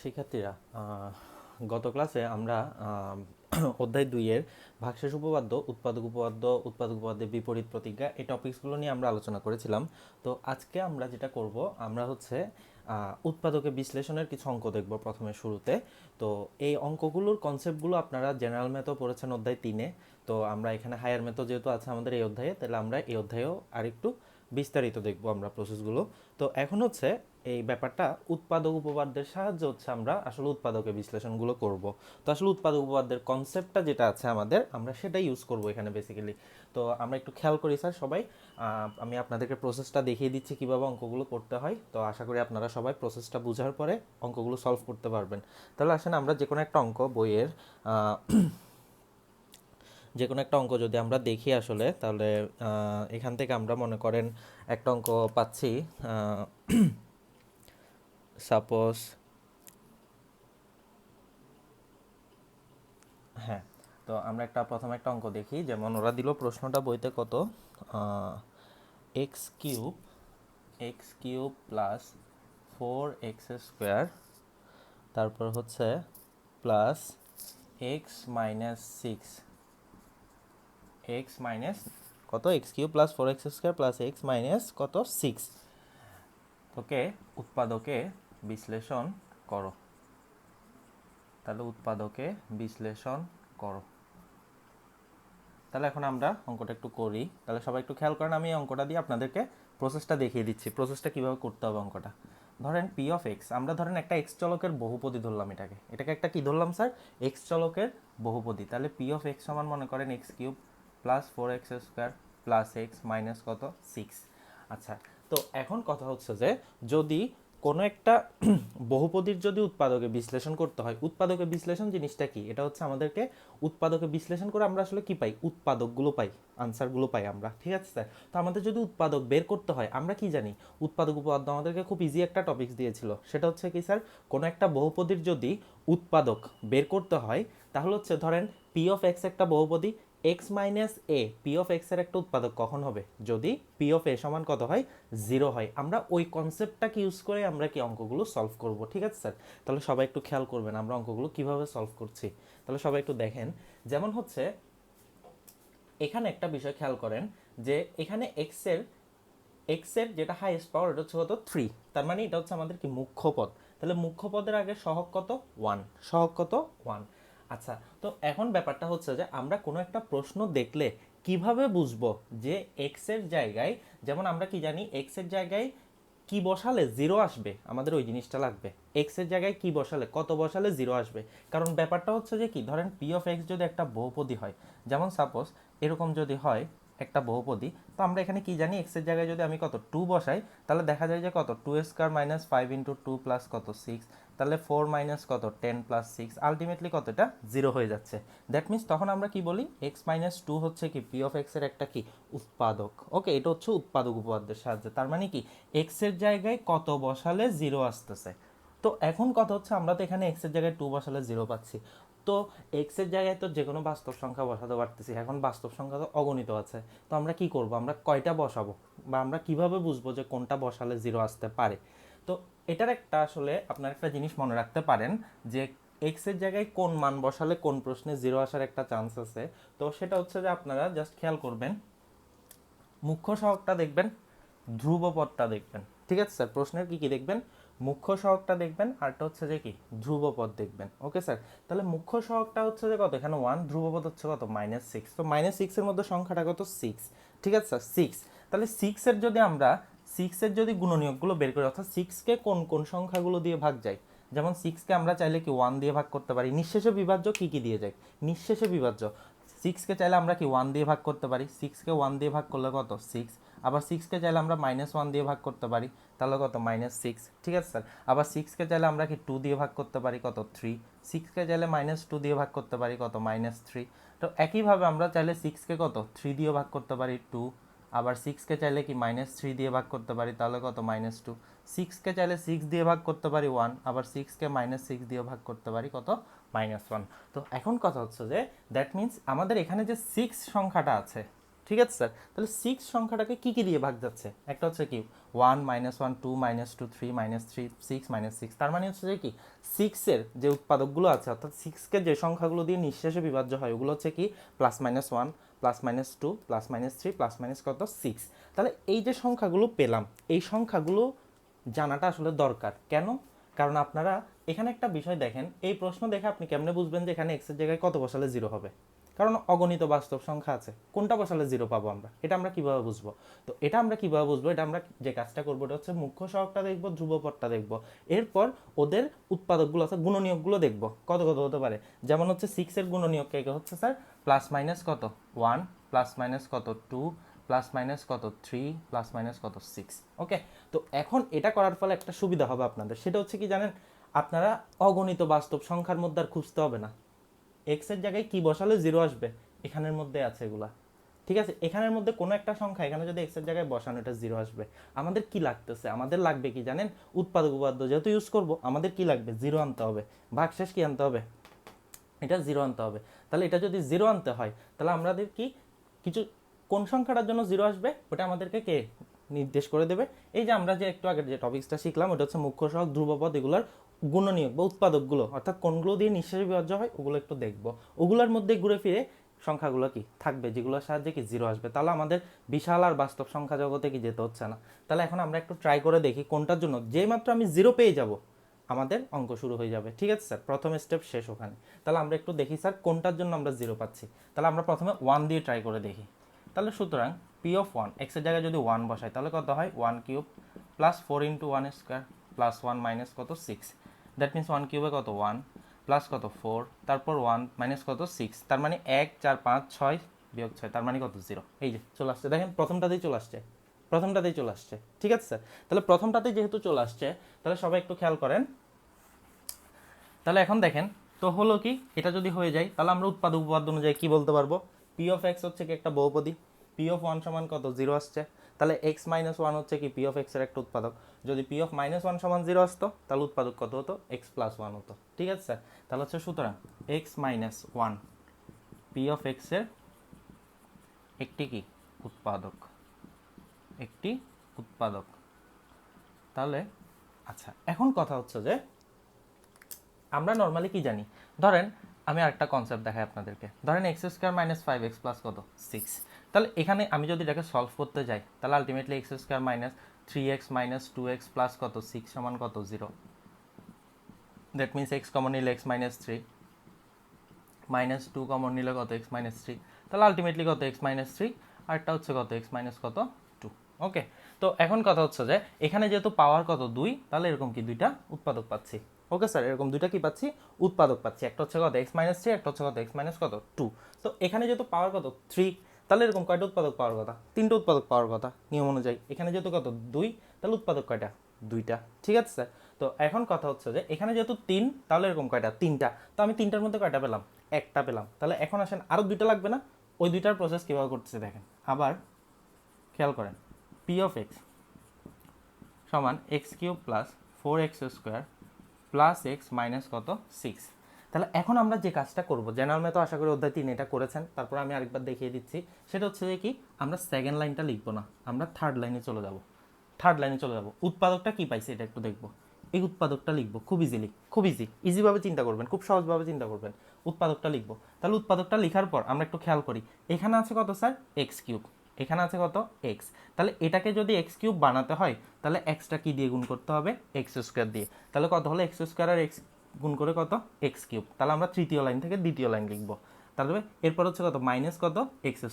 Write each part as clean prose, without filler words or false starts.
শিক্ষার্থীরা, গত ক্লাসে আমরা অধ্যায় 2-এর ভাগশেষ উপপাদ্য, উৎপাদক উপপাদ্য, উৎপাদক উপপাদ্যের বিপরীত প্রতিজ্ঞা এই টপিকসগুলো নিয়ে আমরা আলোচনা করেছিলাম। তো আজকে আমরা যেটা করব, আমরা হচ্ছে উৎপাদকের বিশ্লেষণের কিছু অঙ্ক দেখব প্রথমে শুরুতে। তো এই অঙ্কগুলোর কনসেপ্টগুলো আপনারা জেনারেল ম্যাথও পড়েছেন অধ্যায় 3-এ। তো আমরা এখানে হায়ার ম্যাথও যেহেতু আছে আমাদের এই অধ্যায়ে, তাহলে আমরা এই অধ্যায়েও আরেকটু বিস্তারিত দেখব আমরা প্রসেসগুলো। তো এখন হচ্ছে এই ব্যাপারটা উৎপাদক উপপাদ্যের সাহায্যে হচ্ছে আমরা আসলে উৎপাদকের বিশ্লেষণগুলো করব। তো আসলে উৎপাদক উপপাদ্যের কনসেপ্টটা যেটা আছে আমাদের, আমরা সেটাই ইউজ করব এখানে বেসিক্যালি। তো আমরা একটু খেয়াল করি স্যার সবাই। আমি আপনাদেরকে প্রসেসটা দেখিয়ে দিচ্ছি কীভাবে অঙ্কগুলো করতে হয়। তো আশা করি আপনারা সবাই প্রসেসটা বোঝার পরে অঙ্কগুলো সলভ করতে পারবেন। তাহলে আসেন আমরা যে কোনো একটা অঙ্ক বইয়ের যে কোনো একটা অঙ্ক যদি আমরা দেখি আসলে, তাহলে এখান থেকে আমরা মনে করেন একটা অঙ্ক পাচ্ছি। সাপোজ, হ্যাঁ, তো আমরা প্রথমে একটা অঙ্ক দেখি। যেমন ওরা দিল প্রশ্নটা বইতে কত, x³ প্লাস 4x², তারপর হচ্ছে প্লাস x মাইনাস কত, x³ plus 4x² plus x minus কত 6, ওকে উৎপাদকে বিশ্লেষণ করো। তাহলে উৎপাদকে বিশ্লেষণ করো। তাহলে এখন আমরা অঙ্কটা একটু করি। তাহলে সবাই একটু খেয়াল করেন, আমি এই অঙ্কটা দিয়ে আপনাদেরকে প্রসেসটা দেখিয়ে দিচ্ছি, প্রসেসটা কীভাবে করতে হবে অঙ্কটা। ধরেন পি অফ এক্স, আমরা ধরেন একটা এক্স চলকের বহুপদী ধরলাম, এটাকে একটা কি ধরলাম স্যার, এক্স চলকের বহুপদী। তাহলে পি অফ এক্স সমান মনে করেন x³ plus 4x² plus x minus কত 6। আচ্ছা, তো এখন কথা হচ্ছে যে যদি কোনো একটা বহুপদীর যদি উৎপাদকে বিশ্লেষণ করতে হয়, উৎপাদকে বিশ্লেষণ জিনিসটা কি, এটা হচ্ছে আমাদেরকে উৎপাদকে বিশ্লেষণ করে আমরা আসলে কি পাই, উৎপাদকগুলো পাই, আনসারগুলো পাই আমরা, ঠিক আছে স্যার। তো আমাদের যদি উৎপাদক বের করতে হয়, আমরা কি জানি, উৎপাদক উপপাদ্য আমাদেরকে খুব ইজি একটা টপিকস দিয়েছিল, সেটা হচ্ছে কি স্যার, কোনো একটা বহুপদীর যদি উৎপাদক বের করতে হয়, তাহলে হচ্ছে ধরেন পি অফ এক্স একটা বহুপদী, x minus A P of x এর একটা উৎপাদক কখন হবে, যদি পি অফ এ সমান কত হয়, 0 হয়। আমরা ওই কনসেপ্টটাকে ইউজ করে আমরা কি অঙ্কগুলো সলভ করব, ঠিক আছে স্যার। তাহলে সবাই একটু খেয়াল করবেন আমরা অঙ্কগুলো কিভাবে সলভ করছি। তাহলে সবাই একটু দেখেন, যেমন হচ্ছে এখানে একটা বিষয় খেয়াল করেন যে এখানে এক্স এর যেটা হাইয়েস্ট পাওয়ার, এটা হচ্ছে কত 3, তার মানে এটা হচ্ছে আমাদের কি মুখ্য পদ। তাহলে মুখ্য পদের আগে সহগ কত 1, সহগ কত 1। আচ্ছা, তো এখন ব্যাপারটা হচ্ছে যে আমরা কোনো একটা প্রশ্ন দেখলে কিভাবে বুঝবো যে এক্স এর জায়গায়, যেমন আমরা কি জানি এক্স এর জায়গায় কি বসালে 0 আসবে, আমাদের ওই জিনিসটা লাগবে। এক্স এর জায়গায় কি বসালে, কত বসালে 0 আসবে। কারণ ব্যাপারটা হচ্ছে যে কি, ধরেন পি অফ এক্স যদি একটা বহুপদী হয়, যেমন সাপোজ এরকম যদি হয় একটা বহুপদী, তো আমরা এখানে কি জানি, এক্স এর জায়গায় যদি আমি কত 2 বসাই, তাহলে দেখা যায় যে কত 2² মাইনাস 5 ইন্টু 2 প্লাস কত 6, তাহলে 4 মাইনাস কত 10 প্লাস 6, আলটিমেটলি কত, এটা 0 হয়ে যাচ্ছে। দ্যাট মিনস তখন আমরা কি বলি, এক্স মাইনাস 2 হচ্ছে কি পি অফ এক্স এর একটা কি উৎপাদক। ওকে, এটা হচ্ছে উৎপাদক উপপাদ্যের সাহায্যে। তার মানে কি, এক্স এর জায়গায় কত বসালে 0 আসতেছে। তো এখন কথা হচ্ছে আমরা তো এখানে এক্স এর জায়গায় 2 বসালে 0 পাচ্ছি। তো এক্স এর জায়গায় তো যে কোনো বাস্তব সংখ্যা বসাতে পারতেছি, এখন বাস্তব সংখ্যা তো অগণিত আছে। তো আমরা কি করব, আমরা কয়টা বসাবো, বা আমরা কিভাবে বুঝবো যে কোনটা বসালে 0 আসতে পারে। তো এটার একটা আসলে আপনার একটা জিনিস মনে রাখতে পারেন যে এক্স এর জায়গায় কোন মান বসালে কোন প্রশ্নে 0 আসার একটা চান্স আছে। তো সেটা হচ্ছে যে আপনারা জাস্ট খেয়াল করবেন, মুখ্য সহগটা দেখবেন, ধ্রুবপদটা দেখবেন, ঠিক আছে স্যার। প্রশ্নের কি কি দেখবেন, মুখ্য সহগটা দেখবেন, আরটা হচ্ছে যে কি ধ্রুবপদ দেখবেন। ওকে স্যার, তাহলে মুখ্য সহগটা হচ্ছে যে কত, এখানে 1, ধ্রুবপদ হচ্ছে কত -6। তো -6 এর মধ্যে সংখ্যাটা কত 6, ঠিক আছে স্যার 6। তাহলে 6 এর যদি আমরা 6 এর যদি গুণনীয়কগুলো বের করি, অর্থাৎ 6 কে কোন কোন সংখ্যাগুলো দিয়ে ভাগ যায়, যেমন 6 কে আমরা চাইলে কি 1 দিয়ে ভাগ করতে পারি। নিঃশেষে বিভাজ্য কি কি দিয়ে যায়, নিঃশেষে বিভাজ্য 6 কে চাইলে আমরা কি 1 দিয়ে ভাগ করতে পারি, 6 কে 1 দিয়ে ভাগ করলে কত 6। আবার 6 কে চাইলে আমরা -1 দিয়ে ভাগ করতে পারি, তাহলে কত -6, ঠিক আছে স্যার। আবার 6 কে চাইলে আমরা কি 2 দিয়ে ভাগ করতে পারি, কত 3। 6 কে চাইলে -2 দিয়ে ভাগ করতে পারি, কত -3। তো একইভাবে আমরা চাইলে 6 কে কত 3 দিয়ে ভাগ করতে পারি, 2। আবার 6 কে চাইলে কি -3 দিয়ে ভাগ করতে পারি, তাহলে কত -2। 6 কে চাইলে 6 দিয়ে ভাগ করতে পারি 1, আবার 6 কে -6 দিয়ে ভাগ করতে পারি কত -1। তো এখন কথা হচ্ছে যে দ্যাট মিন্স আমাদের এখানে যে 6 সংখ্যাটা আছে, ঠিক আছে স্যার। তাহলে 6 সংখ্যাটাকে কি কি দিয়ে ভাগ যাচ্ছে? একটা হচ্ছে কি 1 -1 2 -2 3 -3 6 -6, তার মানে হচ্ছে যে কি 6 এর যে উৎপাদকগুলো আছে অর্থাৎ 6কে যে সংখ্যাগুলো দিয়ে নিঃশেষে বিভাজ্য হয় ওগুলো হচ্ছে কি +-1 +-2 +-3 প্লাস কত 6। তাহলে এই যে সংখ্যাগুলো পেলাম এই সংখ্যাগুলো জানাটা আসলে দরকার। কেন? কারণ আপনারা এখানে একটা বিষয় দেখেন, এই প্রশ্ন দেখে আপনি কেমনে বুঝবেন যে এখানে এক্সের জায়গায় কত বসালে 0 হবে? কারণ অগণিত বাস্তব সংখ্যা আছে, কোনটা বসালে 0 পাবো আমরা, এটা আমরা কিভাবে বুঝবো? তো এটা আমরা কিভাবে বুঝবো, এটা আমরা যে কাজটা করবো এটা হচ্ছে মুখ্য সহগটা দেখবো, ধ্রুবপদটা দেখবো, এরপর ওদের উৎপাদকগুলো আছে গুণনীয়কগুলো দেখবো কত কত হতে পারে। যেমন হচ্ছে 6 এর গুণনীয়ক কে হচ্ছে স্যার +- কত 1 +- কত 2 +- কত 3 +- কত 6। ওকে, তো এখন এটা করার ফলে একটা সুবিধা হবে আপনাদের, সেটা হচ্ছে কি জানেন, আপনারা অগণিত বাস্তব সংখ্যার মধ্যে আর খুঁজতে হবে না। এক্স এর জায়গায় কি বসালে 0 আসবে এখানের মধ্যে আছে এগুলা, ঠিক আছে? এখানের মধ্যে কোনো একটা সংখ্যা এখানে যদি এক্স এর জায়গায় বসানো এটা 0 আসবে। আমাদের কি লাগতেছে, আমাদের লাগবে কি জানেন, উৎপাদক উপপাদ্য যেহেতু ইউজ করব আমাদের কি লাগবে 0 আনতে হবে, ভাগশেষ কি আনতে হবে, এটা 0 আনতে হবে। তাহলে এটা যদি 0 আনতে হয় তাহলে আমাদের কি কিছু কোন সংখ্যাটার জন্য 0 আসবে ওটা আমাদেরকে কে নির্দেশ করে দেবে? এই যে আমরা যে একটু আগে যে টপিকসটা শিখলাম ওটা হচ্ছে মুখ্য সহগ, ধ্রুবপদ, এগুলোর গুণনীয়ক বা উৎপাদকগুলো অর্থাৎ কোনগুলো দিয়ে নিঃশেষে বিভাজ্য হয় ওগুলো একটু দেখবো। ওগুলোর মধ্যে ঘুরে ফিরে সংখ্যাগুলো কি থাকবে যেগুলোর সাহায্যে কি 0 আসবে। তাহলে আমাদের বিশাল আর বাস্তব সংখ্যা জগতে কি যেতে হচ্ছে না। তাহলে এখন আমরা একটু ট্রাই করে দেখি কোনটার জন্য যেই মাত্র আমি 0 পেয়ে যাব আমাদের অঙ্ক শুরু হয়ে যাবে। ঠিক আছে স্যার, প্রথম স্টেপ শেষ ওখানে। তাহলে আমরা একটু দেখি স্যার কোনটার জন্য আমরা 0 পাচ্ছি। তাহলে আমরা প্রথমে 1 দিয়ে ট্রাই করে দেখি। তাহলে সুতরাং P(1) x এর জায়গায় যদি 1 বসাই তাহলে কত হয় 1³ প্লাস 4 × 1² প্লাস 1 মাইনাস কত 6। দ্যাট মিনস 1³ কত 1 প্লাস কত 4 তারপর 1 মাইনাস কত 6, তার মানে 1 4 5 6 বিয়োগ 6 তার মানে কত 0। এই যে চলে আসছে, দেখেন প্রথমটাতেই চলে আসছে, প্রথমটাতেই চলে আসছে। ঠিক আছে স্যার, তাহলে প্রথমটাতেই যেহেতু চলে আসছে তাহলে সবাই একটু খেয়াল করেন। তাহলে এখন দেখেন তো হলো কি, এটা যদি হয়ে যায় তাহলে আমরা উৎপাদক উপপাদ্য অনুযায়ী কি বলতে পারবো, p(x) হচ্ছে কি একটা বহুপদী, p(1) সমান কত 0 আসছে, তাহলে x-1 হচ্ছে কি p(x) এর একটা উৎপাদক। যদি p(-1) সমান 0 আসতো তাহলে উৎপাদক কত হতো x+1 হতো। ঠিক আছে স্যার, তাহলে হচ্ছে সুতরাং x-1 p(x) এর একটি কি উৎপাদক, একটি উৎপাদক। তাহলে আচ্ছা এখন কথা হচ্ছে যে আমরা নর্মালি কি জানি, ধরেন আমি আরেকটা কনসেপ্ট দেখাই আপনাদেরকে, ধরেন x² - 5x প্লাস কত 6। তাহলে এখানে আমি যদি এটাকে সলভ করতে যাই তাহলে ultimately x² - 3x - 2x plus কত 6 সমান কত 0। দ্যাট মিনস x কমন নিলে x - 3 মাইনাস 2 কমন নিলে কত x - 3, তাহলে আলটিমেটলি কত x - 3 আর একটা হচ্ছে কত x - কত 2। ওকে, তো এখন কথা হচ্ছে যে এখানে যেহেতু পাওয়ার কত 2 তাহলে এরকম কি দুইটা উৎপাদক পাচ্ছি। ওকে স্যার, এরকম দুইটা কি পাচ্ছি উৎপাদক পাচ্ছি, একটা হচ্ছে কত x - 3 একটা হচ্ছে কত x - কত 2। তো এখানে যেহেতু পাওয়ার কত 3 তাহলে এরকম কয়টা উৎপাদক পাওয়ার কথা, তিনটা উৎপাদক পাওয়ার কথা নিয়ম অনুযায়ী। এখানে যেহেতু কত 2 তাহলে উৎপাদক কয়টা দুইটা। ঠিক আছে স্যার, তো এখন কথা হচ্ছে যে এখানে যেহেতু 3 তাহলে এরকম কয়টা তিনটা, তো আমি তিনটার মধ্যে কয়টা পেলাম একটা পেলাম। তাহলে এখন আসেন আরও দুইটা লাগবে না, ওই দুইটার প্রসেস কীভাবে করতেছে দেখেন। আবার খেয়াল করেন p(x) সমান x³ plus 4x² plus x minus কত 6। তাহলে এখন আমরা যে কাজটা করব, জেনারেল ম্যাথ আশা করি অধ্যায় 3 এটা করেছেন, তারপর আমি আরেকবার দেখিয়ে দিচ্ছি। সেটা হচ্ছে যে কি আমরা সেকেন্ড লাইনটা লিখবো না, আমরা থার্ড লাইনে চলে যাব। থার্ড লাইনে চলে যাব, উৎপাদকটা কি পাইছে এটা একটু দেখবো। এই উৎপাদকটা লিখবো খুব ইজিলি, খুব ইজিভাবে চিন্তা করবেন, খুব সহজভাবে চিন্তা করবেন। উৎপাদকটা লিখবো, তাহলে উৎপাদকটা লেখার পর আমরা একটু খেয়াল করি, এখানে আছে কত স্যার x³, এখানে আছে কত x। তাহলে এটাকে যদি x³ বানাতে হয় তাহলে xটা কি দিয়ে গুণ করতে হবে x² দিয়ে। তাহলে কত হলো x² আর x গুণ করে কত x³। তাহলে আমরা তৃতীয় লাইন থেকে দ্বিতীয় লাইন লিখবো। তাহলে এরপর হচ্ছে কত মাইনাস কত x²,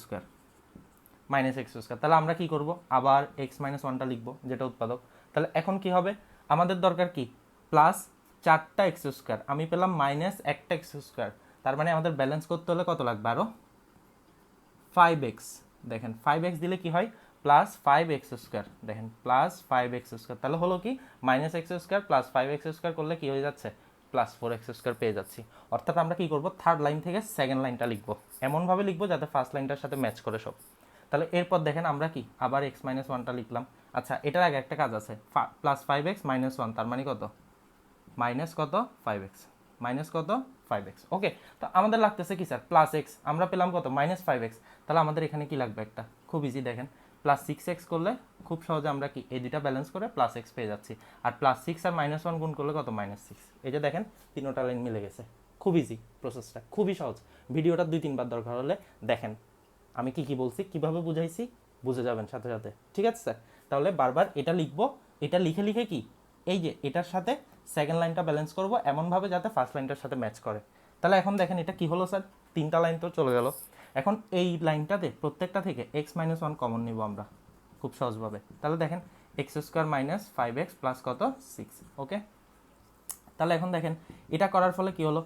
মাইনাস x²। তাহলে আমরা কি করব, আবার x - 1টা লিখবো যেটা উৎপাদক। তাহলে এখন কি হবে, আমাদের দরকার কি প্লাস 4টা x², আমি পেলাম মাইনাস 1টা x²। তার মানে আমাদের ব্যালেন্স করতে হলে কত লাগবে আরও 5x। দেখেন 5x দিলে কি হয় প্লাস 5x², দেখেন প্লাস 5x²। তাহলে হলো কি মাইনাস x² প্লাস 5x² করলে কি হয়ে যাচ্ছে প্লাস 4x² পেয়ে যাচ্ছি। অর্থাৎ আমরা কি করব, থার্ড লাইন থেকে সেকেন্ড লাইনটা লিখবো, এমনভাবে লিখবো যাতে ফার্স্ট লাইনটার সাথে ম্যাচ করে সব। তাহলে এরপর দেখেন আমরা কি আবার x - 1টা লিখলাম। আচ্ছা এটার আগে একটা কাজ আছে, প্লাস 5x - 1 তার মানে কত মাইনাস কত 5x, মাইনাস কত 5x। ওকে, তো আমাদের লাগতেছে কি স্যার প্লাস এক্স, আমরা পেলাম কত মাইনাস 5x, তাহলে আমাদের এখানে কি লাগবে একটা খুব ইজি দেখেন প্লাস 6x করলে খুব সহজে আমরা কি এই দুইটা ব্যালেন্স করে প্লাস এক্স পেয়ে যাচ্ছি, আর প্লাস 6 আর -1 গুণ করলে কত -6। এই যে দেখেন তিনোটা লাইন মিলে গেছে, খুব ইজি প্রসেসটা, খুবই সহজ। ভিডিওটা 2-3 বার দরকার হলে দেখেন আমি কি বলছি, কিভাবে বুঝাইছি, বুঝে যাবেন সাথে সাথে। ঠিক আছে স্যার, তাহলে বারবার এটা লিখবো, এটা লিখে লিখে কি এই যে এটার সাথে সেকেন্ড লাইনটা ব্যালেন্স করব এমনভাবে যাতে ফার্স্ট লাইনটার সাথে ম্যাচ করে। তাহলে এখন দেখেন এটা কি হলো স্যার, 3টা লাইন তো চলে গেল। এখন এই লাইনটাতে প্রত্যেকটা থেকে x-1 কমন নিব আমরা খুব সহজভাবে। তাহলে দেখেন x² - 5x প্লাস কত 6। ওকে, তাহলে এখন দেখেন এটা করার ফলে কি হলো,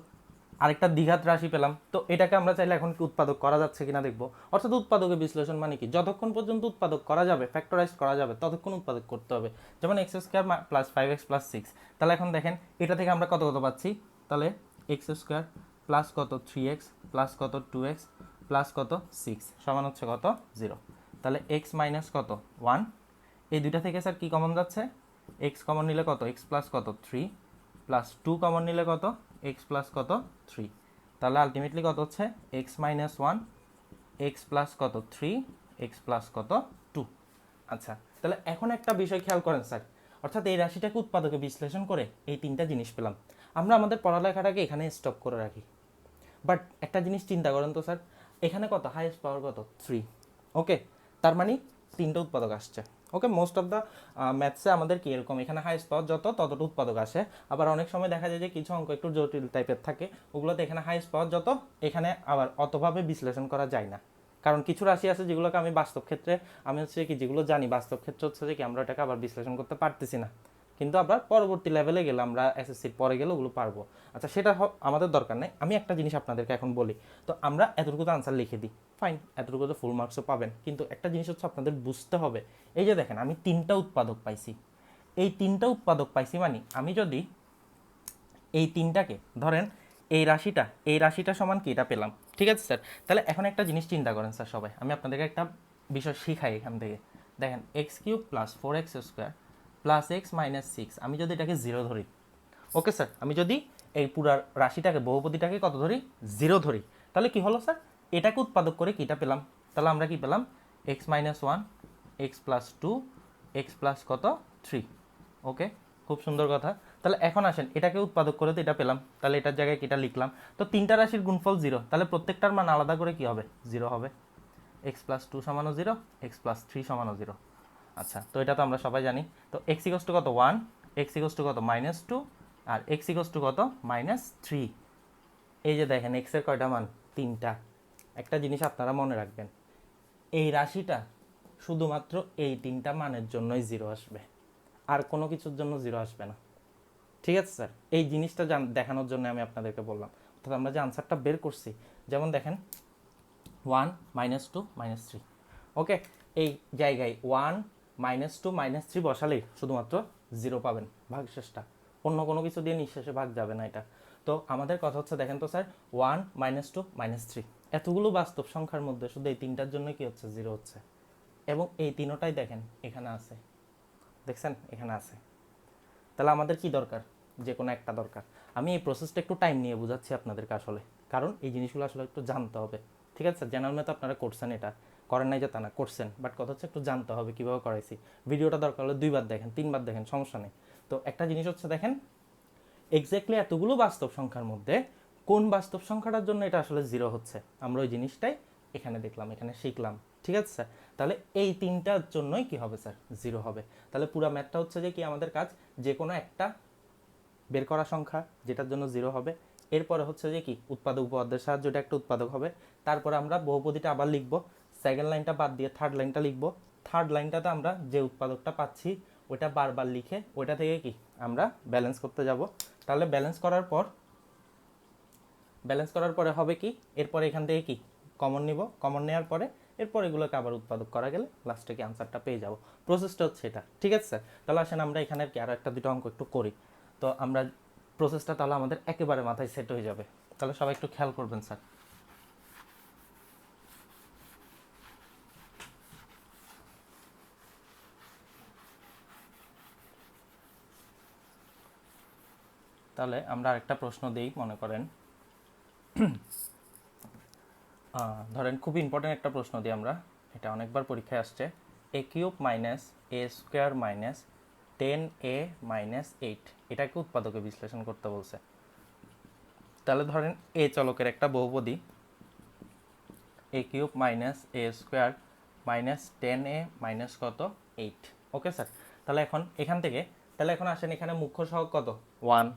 আরেকটা দ্বিঘাত রাশি পেলাম। তো এটাকে আমরা চাইলে এখন কি উৎপাদক করা যাচ্ছে কিনা দেখবো। অর্থাৎ উৎপাদকের বিশ্লেষণ মানে কি, যতক্ষণ পর্যন্ত উৎপাদক করা যাবে, ফ্যাক্টরাইজ করা যাবে, ততক্ষণ উৎপাদক করতে হবে। যেমন x² + 5x + 6। তাহলে এখন দেখেন এটা থেকে আমরা কত কত পাচ্ছি, তাহলে x² প্লাস কত 3x প্লাস কত 2x প্লাস কত 6 সমান হচ্ছে কত 0। তাহলে x মাইনাস কত 1, এই দুইটা থেকে স্যার কি কমন যাচ্ছে, x কমন নিলে কত x প্লাস কত 3 প্লাস 2 কমন নিলে কত x প্লাস কত 3। তাহলে আলটিমেটলি কত হচ্ছে x মাইনাস 1 x প্লাস কত 3 x প্লাস কত 2। আচ্ছা, তাহলে এখন একটা বিষয় খেয়াল করেন স্যার, অর্থাৎ এই রাশিটাকে উৎপাদকে বিশ্লেষণ করে এই তিনটা জিনিস পেলাম। আমরা আমাদের পড়ালেখাটাকে এখানে স্টপ করে রাখি, বাট একটা জিনিস চিন্তা করেন তো স্যার, এখানে কত হাইয়েস্ট পাওয়ার কত 3। ওকে, তার মানে 3টা উৎপাদক আসছে। ওকে, মোস্ট অফ দ্য ম্যাথসে আমাদের কি এরকম, এখানে হাইয়েস্ট পাওয়ার যত ততটা উৎপাদক আসে। আবার অনেক সময় দেখা যায় যে কিছু অঙ্ক একটু জটিল টাইপের থাকে, ওগুলোতে এখানে হাইয়েস্ট পাওয়ার যত, এখানে আবার অতভাবে বিশ্লেষণ করা যায় না। কারণ কিছু রাশি আছে যেগুলোকে আমি বাস্তব ক্ষেত্রে আমি হচ্ছে কি যেগুলো জানি বাস্তব ক্ষেত্রে হচ্ছে যে কি আমরা এটাকে আবার বিশ্লেষণ করতে পারতেছি না, কিন্তু আবার পরবর্তী লেভেলে গেলে আমরা এসএসসির পরে গেলে ওগুলো পারবো। আচ্ছা, সেটা আমাদের দরকার নেই, আমি একটা জিনিস আপনাদেরকে এখন বলি। তো আমরা এতটুকু তো আনসার লিখে দিই, ফাইন, এতটুকু তো ফুল মার্কসও পাবেন, কিন্তু একটা জিনিস হচ্ছে আপনাদের বুঝতে হবে, এই যে দেখেন আমি 3টা উৎপাদক পাইছি, এই 3টা উৎপাদক পাইছি মানে আমি যদি এই 3টাকে ধরেন এই রাশিটা সমান কি এটা পেলাম। ঠিক আছে স্যার, তাহলে এখন একটা জিনিস চিন্তা করেন স্যার সবাই, আমি আপনাদেরকে একটা বিষয় শিখাই এখান থেকে। দেখেন x³ + 4x² + x - 6, আমি যদি এটাকে 0 ধরি। ওকে স্যার, আমি যদি এই পুরা রাশিটাকে বহুপদীটাকে কত ধরি 0 ধরি, তাহলে কি হলো স্যার, এটাকে উৎপাদক করে কিটা পেলাম, তাহলে আমরা কি পেলাম x - 1 x + 2 x প্লাস কত 3। ওকে, খুব সুন্দর কথা। তাহলে এখন আসেন এটাকে উৎপাদক করে তো এটা পেলাম, তাহলে এটার জায়গায় এটা লিখলাম। তো 3টা রাশির গুণফল 0, তাহলে প্রত্যেকটার মান আলাদা করে কি হবে 0 হবে। x + 2 = 0, x + 3 = 0। আচ্ছা, তো এটা তো আমরা সবাই জানি। তো x = কত 1, x = কত -2 আর x = কত -3। এই যে দেখেন x এর কয়টা মান 3টা। একটা জিনিস আপনারা মনে রাখবেন, এই রাশিটা শুধুমাত্র এই 3টা মানের জন্যই 0 আসবে, আর কোনো কিছুর জন্য 0 আসবে না। ঠিক আছে স্যার, এই জিনিসটা দেখানোর জন্য আমি আপনাদেরকে বললাম। অর্থাৎ আমরা যে আনসারটা বের করছি, যেমন দেখেন 1 -2 -3। ওকে, এই জায়গায় 1 -2 -3 বসালেই শুধুমাত্র 0 পাবেন, ভাগশেষটা। অন্য কোনো কিছু দিয়ে নিঃশেষে ভাগ যাবে না এটা। তো আমাদের কথা হচ্ছে দেখেন তো স্যার 1 -2 -3 এতগুলো বাস্তব সংখ্যার মধ্যে শুধু এই 3টার জন্য কি হচ্ছে 0 হচ্ছে, এবং এই তিনোটাই দেখেন এখানে আছে, দেখছেন এখানে আছে। তাহলে আমাদের কি দরকার, যে কোনো একটা দরকার। আমি এই প্রসেসটা একটু টাইম নিয়ে বোঝাচ্ছি আপনাদেরকে আসলে, কারণ এই জিনিসগুলো আসলে একটু জানতে হবে। ঠিক আছে, জেনারেল ম্যাথ আপনারা করছেন, এটা করেন নাই যে তা না, করছেন, বাট কথা হচ্ছে একটু জানতে হবে কীভাবে করাইছি। ভিডিওটা দরকার হলে 2বার দেখেন 3বার দেখেন, সমস্যা নেই। তো একটা জিনিস হচ্ছে দেখেন এক্স্যাক্টলি এতগুলো বাস্তব সংখ্যার মধ্যে কোন বাস্তব সংখ্যাটার জন্য এটা আসলে 0 হচ্ছে, আমরা ওই জিনিসটাই এখানে দেখলাম, এখানে শিখলাম। ঠিক আছে স্যার, তাহলে এই 3টার জন্যই কি হবে স্যার 0 হবে। তাহলে পুরো ম্যাথটা হচ্ছে যে কি আমাদের কাজ, যে কোনো একটা বের করা সংখ্যা যেটার জন্য 0 হবে, এরপরে হচ্ছে যে কি উৎপাদক উপপাদ্যের সাহায্যে এটা একটা উৎপাদক হবে, তারপরে আমরা বহুপদীটা আবার লিখবো, সেকেন্ড লাইনটা বাদ দিয়ে থার্ড লাইনটা লিখবো, থার্ড লাইনটাতে আমরা যে উৎপাদকটা পাচ্ছি ওইটা বারবার লিখে ওইটা থেকে কি আমরা ব্যালেন্স করতে যাব। তাহলে ব্যালেন্স করার পরে হবে কি, এরপরে এখান থেকে কি কমন নিব, কমন নেওয়ার পরে এরপর এগুলোকে আবার উৎপাদক করা গেলে লাস্টে কি আনসারটা পেয়ে যাব। প্রসেসটা হচ্ছে এটা। ঠিক আছে স্যার, তাহলে আসেন আমরা এখানে কি আরও একটা দুটো অঙ্ক একটু করি, তো আমরা প্রসেসটা তাহলে আমাদের একেবারে মাথায় সেট হয়ে যাবে। তাহলে সবাই একটু খেয়াল করবেন স্যার। তাহলে আমরা আরেকটা প্রশ্ন দিই, মনে করেন ধরেন খুব ইম্পর্টেন্ট একটা প্রশ্ন দিই আমরা, এটা অনেকবার পরীক্ষায় আসছে। এ কিউব মাইনাস এ স্কোয়ার মাইনাস 10a মাইনাস 8, এটাকে উৎপাদকে বিশ্লেষণ করতে বলছে। তাহলে ধরেন এ চলকের একটা বহুপদী এ কিউব মাইনাস এ স্কোয়ার মাইনাস 10a মাইনাস কত 8। ওকে স্যার, তাহলে এখন এখান থেকে তাহলে এখন আসেন এখানে মুখ্য সহগ কত 1,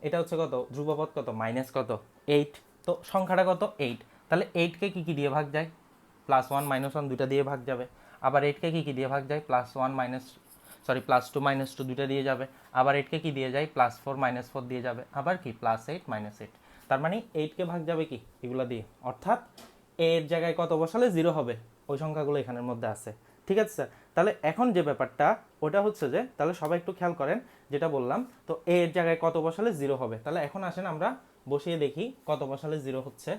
এটা হচ্ছে কত ধ্রুবপদ কত মাইনাস কত 8, তো সংখ্যাটা কত 8। তাহলে 8কে কী দিয়ে ভাগ যায়, +1 -1 দুইটা দিয়ে ভাগ যাবে। আবার 8কে কী দিয়ে ভাগ যায়, +1 মাইনাস +2 -2 দুইটা দিয়ে যাবে। আবার 8কে কী দিয়ে যায়, +4 -4 দিয়ে যাবে। আবার কি +8 -8, তার মানে 8কে ভাগ যাবে কি এগুলো দিয়ে, অর্থাৎ এর জায়গায় কত বসালে 0 হবে, ওই সংখ্যাগুলো এখানের মধ্যে আছে। ঠিক আছে স্যার, তাহলে এখন যে ব্যাপারটা ওটা হচ্ছে যে, তাহলে সবাই একটু খেয়াল করেন যেটা বললাম, তো এর জায়গায় কত বসালে 0 হবে। তাহলে এখন আসেন আমরা বসিয়ে দেখি কত বসালে 0 হচ্ছে।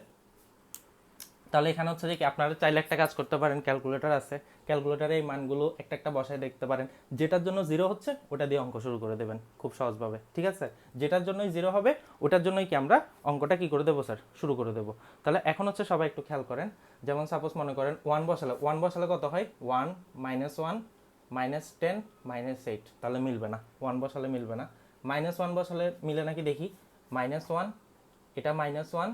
তাহলে এখানে হচ্ছে যে কি আপনারা চাইলে একটা কাজ করতে পারেন, ক্যালকুলেটর আছে, ক্যালকুলেটারে এই মানগুলো একটা একটা বসায় দেখতে পারেন, যেটার জন্য 0 হচ্ছে ওটা দিয়ে অঙ্ক শুরু করে দেবেন খুব সহজভাবে। ঠিক আছে, যেটার জন্যই 0 হবে ওটার জন্যই কি আমরা অঙ্কটা কি করে দেবো স্যার, শুরু করে দেবো। তাহলে এখন হচ্ছে সবাই একটু খেয়াল করেন, যেমন সাপোজ মনে করেন 1 বসালে কত হয়, 1 -1 -10 -8, তাহলে মিলবে না, 1 বসালে মিলবে না। -1 বসালে মিলে নাকি দেখি, -1 এটা -1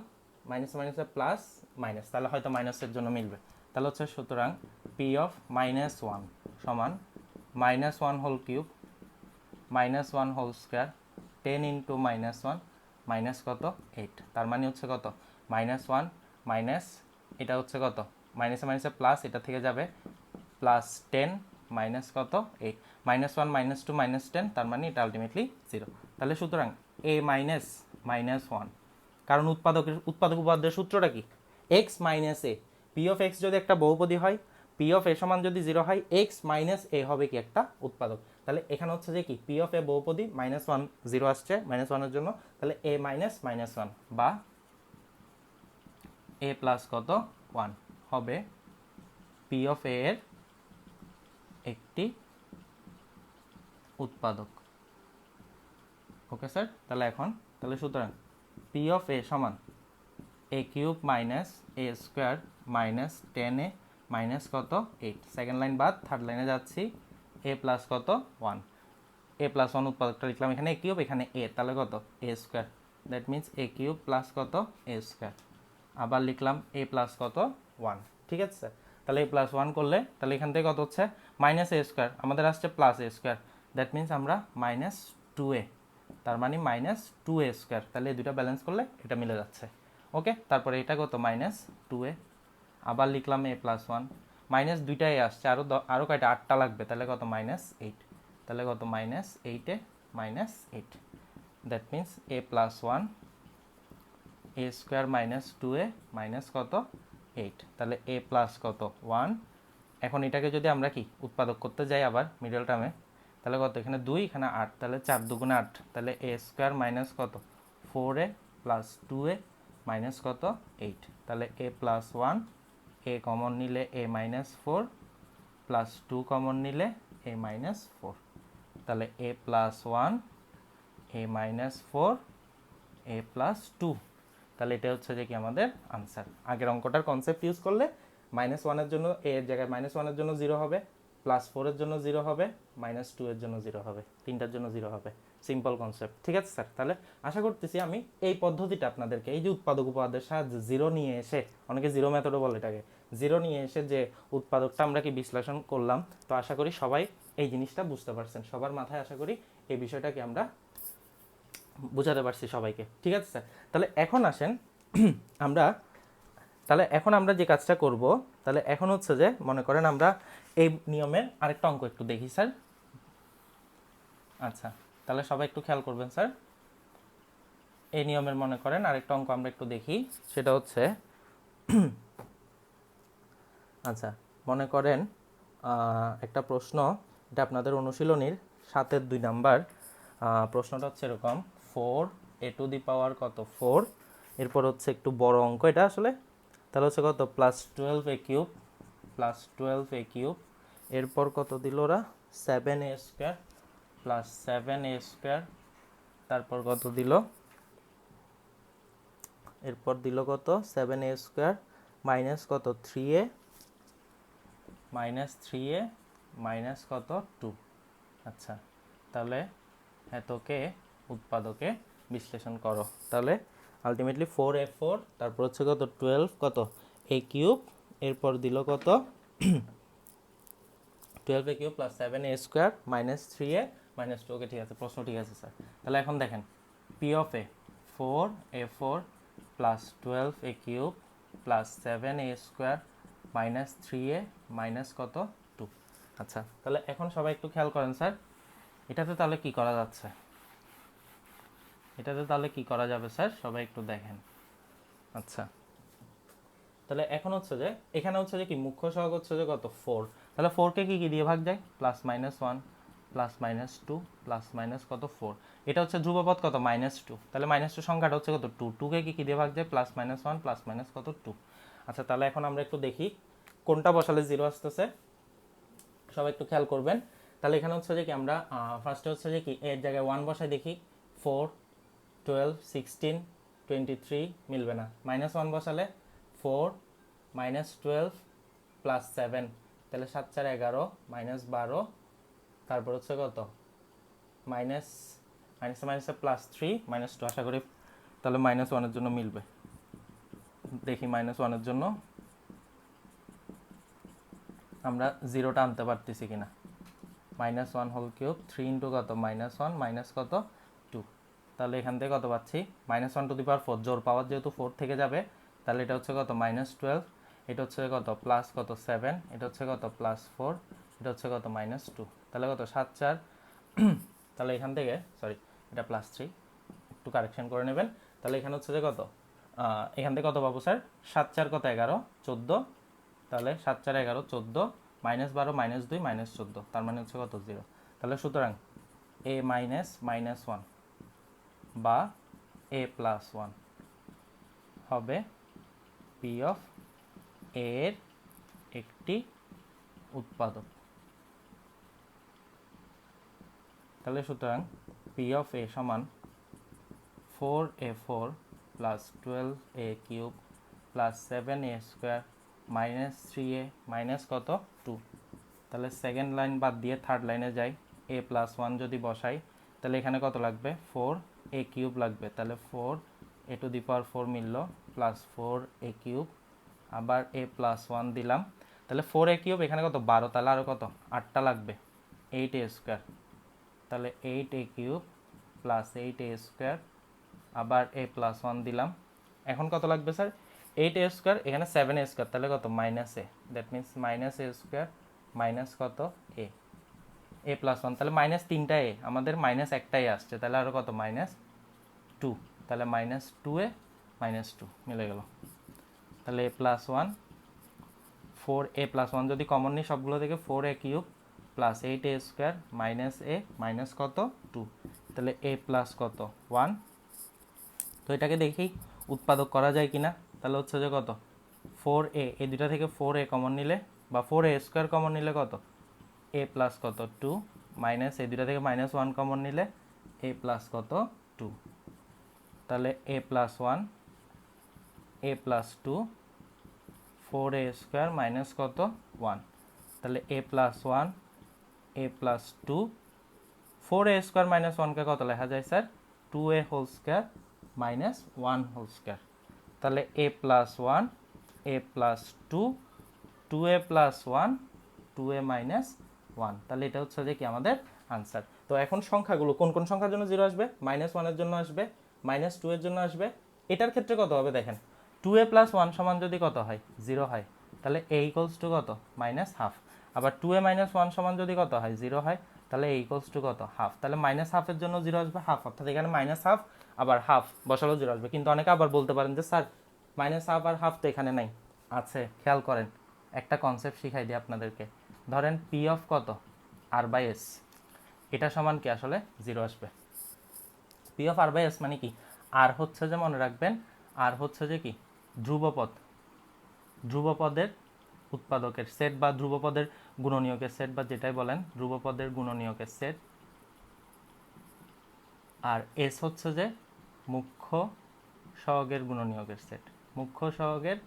মাইনাস মাইনাসে প্লাস মাইনাস, তাহলে হয়তো মাইনাসের জন্য মিলবে। তাহলে হচ্ছে সুতরাং P(-1) সমান -1 whole cube -1 whole square 10 × -1 minus কত 8, তার মানে হচ্ছে কত -1 মাইনাস এটা হচ্ছে কত মাইনাসে মাইনাসে প্লাস, এটা থেকে যাবে +10 মাইনাস কত 8, -1 -2 -10, তার মানে এটা আলটিমেটলি 0। তাহলে সুতরাং a মাইনাস -1, কারণ উৎপাদক উপপাদ্যের সূত্রটা কি, x minus A, P of x যদি একটা বহুপদী হয়, পি অফ এ সমান যদি 0 হয়, x মাইনাস এ হবে কি একটা উৎপাদক। তাহলে এখানে হচ্ছে যে কি পি অফ এ বহুপদী -1 0 আসছে -1 এর জন্য, তাহলে a মাইনাস -1 বা a প্লাস কত 1 হবে পি অফ এ এর একটি উৎপাদক। ওকে স্যার, তাহলে এখন তাহলে সুতরাং পি অফ এ সমান a cube minus A square minus 10a minus কত 8, সেকেন্ড লাইন বাদ, থার্ড লাইনে যাচ্ছি, a প্লাস কত 1, a প্লাস 1 উৎপাদকটা লিখলাম এখানে a কিউব এখানে a, তাহলে কত a square, that means a cube plus কত a স্কোয়ার। আবার লিখলাম a প্লাস কত 1। ঠিক আছে স্যার, তাহলে a প্লাস 1 করলে তাহলে এখান থেকে কত হচ্ছে মাইনাস a স্কোয়ার, আমাদের আসছে plus a square, that means আমরা -2a, তার মানে -2a স্কোয়ার, তাহলে এই দুটো ব্যালেন্স করলে এটা মিলে যাচ্ছে। ওকে, তারপরে এটা কত -2a, আবার লিখলাম a প্লাস 1, মাইনাস দুইটাই আসছে, আরও কয়টা 8টা লাগবে, তাহলে কত -8, তাহলে কত -8এ -8, that means a plus 1 a square -2a minus কত 8, তাহলে a প্লাস কত 1। এখন এটাকে যদি আমরা কি উৎপাদক করতে যাই আবার মিডল টার্মে, তাহলে কত এখানে 2 এখানে 8, তাহলে 4 × 2 = 8, তাহলে a স্কোয়ার মাইনাস কত 4a প্লাস 2a মাইনাস কত 8, তাহলে a প্লাস 1, a কমন নিলে a মাইনাস 4 প্লাস 2 কমন নিলে a মাইনাস 4, তাহলে a plus 1 a minus 4 a plus 2, তাহলে এটা হচ্ছে যে কি আমাদের আনসার। আগের অঙ্কটার কনসেপ্ট ইউজ করলে -1 এর জন্য a এর জায়গায় -1 এর জন্য 0 হবে, +4 এর জন্য 0 হবে, -2 এর জন্য 0 হবে, তিনটার জন্য 0 হবে, সিম্পল কনসেপ্ট। ঠিক আছে স্যার, তাহলে আশা করতেছি আমি এই পদ্ধতিটা আপনাদেরকে, এই যে উৎপাদক উপপাদ্যের সাহায্যে 0 নিয়ে এসে, অনেকে 0 মেথডও বলে এটাকে, 0 নিয়ে এসে যে উৎপাদকটা আমরা কি বিশ্লেষণ করলাম, তো আশা করি সবাই এই জিনিসটা বুঝতে পারছেন, সবার মাথায় আশা করি এই বিষয়টাকে আমরা বুঝাতে পারছি সবাইকে। ঠিক আছে স্যার, তাহলে এখন আসেন আমরা যে কাজটা করব, তাহলে এখন হচ্ছে যে মনে করেন আমরা এই নিয়মের আরেকটা অঙ্ক একটু দেখি স্যার। আচ্ছা, তাহলে সবাই একটু খেয়াল করবেন স্যার, এই নিয়মের মনে করেন আরেকটা অঙ্ক আমরা একটু দেখি, সেটা হচ্ছে আচ্ছা মনে করেন একটা প্রশ্ন, এটা আপনাদের অনুশীলনীর 7-এর 2 নাম্বার, প্রশ্নটা হচ্ছে এরকম 4a⁴ কত 4, এরপর হচ্ছে একটু বড় অঙ্ক এটা আসলে, তাহলে হচ্ছে কত +12a³ এরপর কত দিল ওরা 7a² +7a², তারপর কত দিল এরপর দিল কত 7a স্কোয়ার মাইনাস কত 3a মাইনাস কত 2। আচ্ছা, তাহলে এতকে উৎপাদকে বিশ্লেষণ করো। তাহলে আলটিমেটলি 4a4, তারপর হচ্ছে কত 12 কত a কিউব, এরপর দিল কত 12a cube plus 7a square minus 3a minus 2। ওকে, ঠিক আছে, প্রশ্ন ঠিক আছে স্যার। তাহলে এখন দেখেন P of A 4a4 plus 12a cube plus 7a square minus 3a minus কত 2। আচ্ছা, তাহলে এখন সবাই একটু খেয়াল করেন স্যার, এটাতে তাহলে কি করা যাচ্ছে, এটাতে তাহলে কি করা যাবে স্যার, সবাই একটু দেখেন। আচ্ছা, তাহলে এখন হচ্ছে যে এখানে হচ্ছে যে কি মুখ্য সহগ হচ্ছে যে কত 4, তাহলে 4কে কি কি দিয়ে ভাগ যায়, plus minus 1 plus minus 2 plus minus কত 4, এটা হচ্ছে ধ্রুবপদ কত -2, তাহলে -2 সংখ্যাটা হচ্ছে কত 2, 2কে কি দিয়ে ভাগ যায়, প্লাস মাইনাস 1 প্লাস মাইনাস কত 2। আচ্ছা, তাহলে এখন আমরা একটু দেখি কোনটা বসালে 0 আসতেছে, সবাই একটু খেয়াল করবেন। তাহলে এখানে হচ্ছে যে কি আমরা ফার্স্টে হচ্ছে যে কি এর জায়গায় 1 বসাই দেখি, 4 12 16 23 মিলবে না, -1 বসালে 4 -12 প্লাস 7, তাহলে 7 4 11 -12, তারপর হচ্ছে কত মাইনাস মাইনাসে প্লাস 3 -2, আশা করি তাহলে -1 এর জন্য মিলবে। দেখি -1 এর জন্য আমরা জিরোটা আনতে পারতেছি কিনা। -1 হোল কিউব 3 ইন্টু কত -1 মাইনাস কত 2, তাহলে এখান থেকে কত পাচ্ছি -1 টু দি পাওয়ার 4, জোর পাওয়ার যেহেতু 4 থেকে যাবে, তাহলে এটা হচ্ছে কত -12, এটা হচ্ছে কত প্লাস কত 7, এটা হচ্ছে কত প্লাস 4, এটা হচ্ছে কত -2, তাহলে কত 7 4 তাহলে এখান থেকে সরি এটা প্লাস 3, একটু কারেকশন করে নেবেন। তাহলে এখানে হচ্ছে যে কত এখান থেকে কত পাবো স্যার, 7 4 কত 11 14, তাহলে 7 4 11 14 -12 -2 -14, তার মানে হচ্ছে কত 0। তাহলে সুতরাং a -1 বা a প্লাস 1 হবে পি অফ এ এর একটি উৎপাদক। তাহলে সুতরাং পি অফ এ সমান 4a4 plus 12a cube plus 7a square minus 3a minus কত 2। তাহলে সেকেন্ড লাইন বাদ দিয়ে থার্ড লাইনে যাই, a প্লাস 1 যদি বসাই তাহলে এখানে কত লাগবে 4a কিউব লাগবে, তাহলে 4a টু দি পাওয়ার 4 মিলল প্লাস 4a কিউব, আবার a প্লাস 1 দিলাম, তাহলে 4a কিউব এখানে কত 12, তাহলে আরও কত 8টা লাগবে 8a স্কোয়ার, তাহলে 8a cube plus 8a square, আবার a প্লাস 1 দিলাম, এখন কত লাগবে স্যার 8a স্কোয়ার, এখানে 7a স্কোয়ার, তাহলে কত -a, that means -a square minus কত a প্লাস 1, তাহলে মাইনাস 3টা a, আমাদের মাইনাস একটাই আসছে, তাহলে আরও কত -2, তাহলে -2a -2 মিলে গেল। তাহলে a প্লাস 1 4a প্লাস 1 যদি কমন নিই সবগুলো থেকে 4a cube plus 8a square minus a minus কত 2, তাহলে a প্লাস কত 1। তো এটাকে দেখি উৎপাদক করা যায় কিনা, তাহলে হচ্ছে যে কত 4a, এই দুটা থেকে 4a কমন নিলে বা 4a স্কোয়ার কমন নিলে কত a প্লাস কত 2 মাইনাস এই দুটা থেকে -1 কমন নিলে a প্লাস কত 2, তাহলে a plus 1 a plus 2 4a square minus কত 1, তাহলে a plus 1 a plus 2 4a square minus 1কে কত লেখা যায় sir 2a whole square minus 1 whole square, তাহলে a plus 1 a plus 2 2a plus 1 2a minus 1, তাহলে এটা হচ্ছে যে কি আমাদের আনসার। তো এখন সংখ্যাগুলো কোন কোন সংখ্যার জন্য 0 আসবে, -1 এর জন্য আসবে, -2 এর জন্য আসবে। এটার ক্ষেত্রে কত হবে দেখেন 2a প্লাস 1 সমান যদি কত হয় 0 হয়, তাহলে a ইকুয়ালস টু কত -হাফ, আবার 2a মাইনাস 1 সমান যদি কত হয় 0 হয়, তাহলে a ইকুয়ালস টু কত হাফ, তাহলে -হাফ এর জন্য 0 আসবে হাফ, অর্থাৎ এখানে -হাফ আবার হাফ বসালেও 0 আসবে। কিন্তু অনেকে আবার বলতে পারেন যে স্যার -হাফ আর হাফ তো এখানে নাই, আছে, খেয়াল করেন একটা কনসেপ্ট শিখাই দিই আপনাদেরকে। ধরেন পি অফ কত আর বাই এস, এটা সমান কি আসলে 0 আসবে। P of R by S মানে কি, আর হচ্ছে যে মনে রাখবেন আর হচ্ছে যে কি ধ্রুবপদ, ধ্রুবপদের উৎপাদকের সেট বা ধ্রুবপদের গুণনীয়কের সেট বা যেটাই বলেন ধ্রুবপদের গুণনীয়কের সেট, আর এস হচ্ছে যে মুখ্য সহগের গুণনীয়কের সেট, মুখ্য সহগের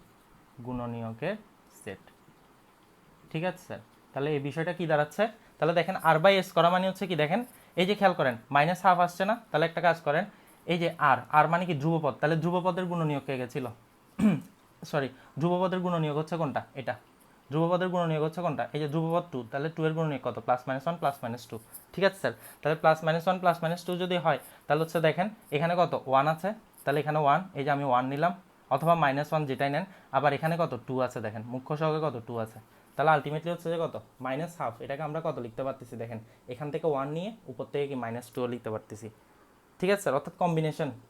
গুণনীয়কের সেট। ঠিক আছে স্যার, তাহলে এই বিষয়টা কি দাঁড়াচ্ছে, তাহলে দেখেন আর বাই এস করা মানে হচ্ছে কি, দেখেন এই যে খেয়াল করেন মাইনাস হাফ আসছে না, তাহলে একটা কাজ করেন, এই যে আর আর মানে কি ধ্রুবপদ, তাহলে ধ্রুবপদের গুণনীয়ক কে গেছিল, সরি ধ্রুবপদের গুণনীয়ক হচ্ছে কোনটা, এটা ধ্রুবপদের গুণনীয়ক হচ্ছে কোনটা, এই যে ধ্রুবপদ 2, তাহলে 2 এর গুণনীয়ক কত, +-1 +-2। ঠিক আছে স্যার, তাহলে +-1 +-2 যদি হয় তাহলে হচ্ছে দেখেন এখানে কত 1 আছে, তাহলে এখানে 1, এই যে আমি 1 নিলাম, অথবা -1 যেটাই নেন, আবার এখানে কত 2 আছে, দেখেন মুখ্য সহগে কত 2 আছে, তাহলে আলটিমেটলি হচ্ছে যে কত -হাফ, এটাকে আমরা কত লিখতে পারতেছি, দেখেন এখান থেকে 1 নিয়ে উপর থেকে কি -2 লিখতে পারতেছি। ঠিক আছে স্যার, অর্থাৎ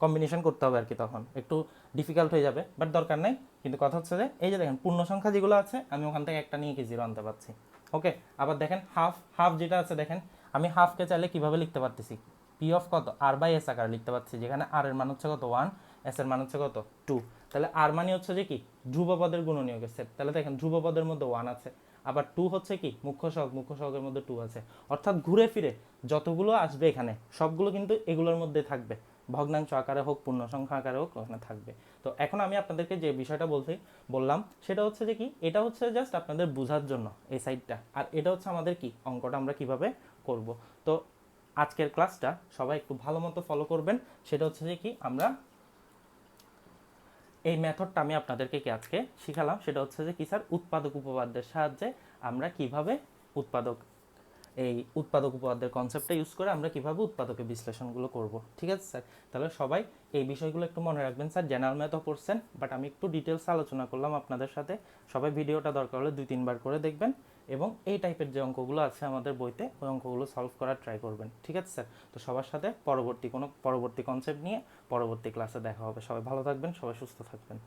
কম্বিনেশন করতে হবে আর কি, তখন একটু ডিফিকাল্ট হয়ে যাবে, বাট দরকার নেই। কিন্তু কথা হচ্ছে যে এই যে দেখেন পূর্ণ সংখ্যা যেগুলো আছে আমি ওখান থেকে একটা নিয়ে কি 0 আনতে পারছি। ওকে, আবার দেখেন হাফ যেটা আছে, দেখেন আমি হাফকে চাইলে কিভাবে লিখতে পারতেছি, পি অফ কত আর বাই এস আকারে লিখতে পারছি, যেখানে আর এর মান হচ্ছে কত 1, এস এর মান হচ্ছে কত 2। তাহলে আর মানে হচ্ছে যে কি ধ্রুবপদের গুণনীয়কের সেট, তাহলে দেখেন ধ্রুবপদের মধ্যে 1 আছে, আবার 2 হচ্ছে কি মুখ্য সহগের মধ্যে 2 আছে, অর্থাৎ ঘুরে ফিরে যতগুলো আসবে এখানে সবগুলো কিন্তু এগুলোর মধ্যে থাকবে, ভগ্নাংশ আকারে হোক পূর্ণ সংখ্যা আকারে হোক ওখানে থাকবে। তো এখন আমি আপনাদেরকে যে বিষয়টা বললাম সেটা হচ্ছে যে কি, এটা হচ্ছে জাস্ট আপনাদের বোঝার জন্য এই সাইডটা, আর এটা হচ্ছে আমাদের কি অঙ্কটা আমরা কিভাবে করব। তো আজকের ক্লাসটা সবাই একটু ভালো মতো ফলো করবেন, সেটা হচ্ছে যে কি আমরা এই মেথডটা আমি আপনাদেরকে কি আজকে শিখালাম, সেটা হচ্ছে যে কি স্যার, উৎপাদক উপপাদ্যের সাহায্যে আমরা কিভাবে উৎপাদক উপপাদ্যের কনসেপ্টটা ইউজ করে আমরা কিভাবে উৎপাদকের বিশ্লেষণগুলো করব। ঠিক আছে স্যার, তাহলে সবাই এই বিষয়গুলো একটু মনে রাখবেন। স্যার জেনারেল ম্যাথও পড়ছেন, বাট আমি একটু ডিটেলস আলোচনা করলাম আপনাদের সাথে, সবাই ভিডিওটা দরকার হলে 2-3 বার করে দেখবেন, এবং এই টাইপের যে অঙ্কগুলো আছে আমাদের বইতে ওই অঙ্কগুলো সলভ করার ট্রাই করবেন। ঠিক আছে স্যার, তো সবার সাথে পরবর্তী কনসেপ্ট নিয়ে পরবর্তী ক্লাসে দেখা হবে। সবাই ভালো থাকবেন, সবাই সুস্থ থাকবেন।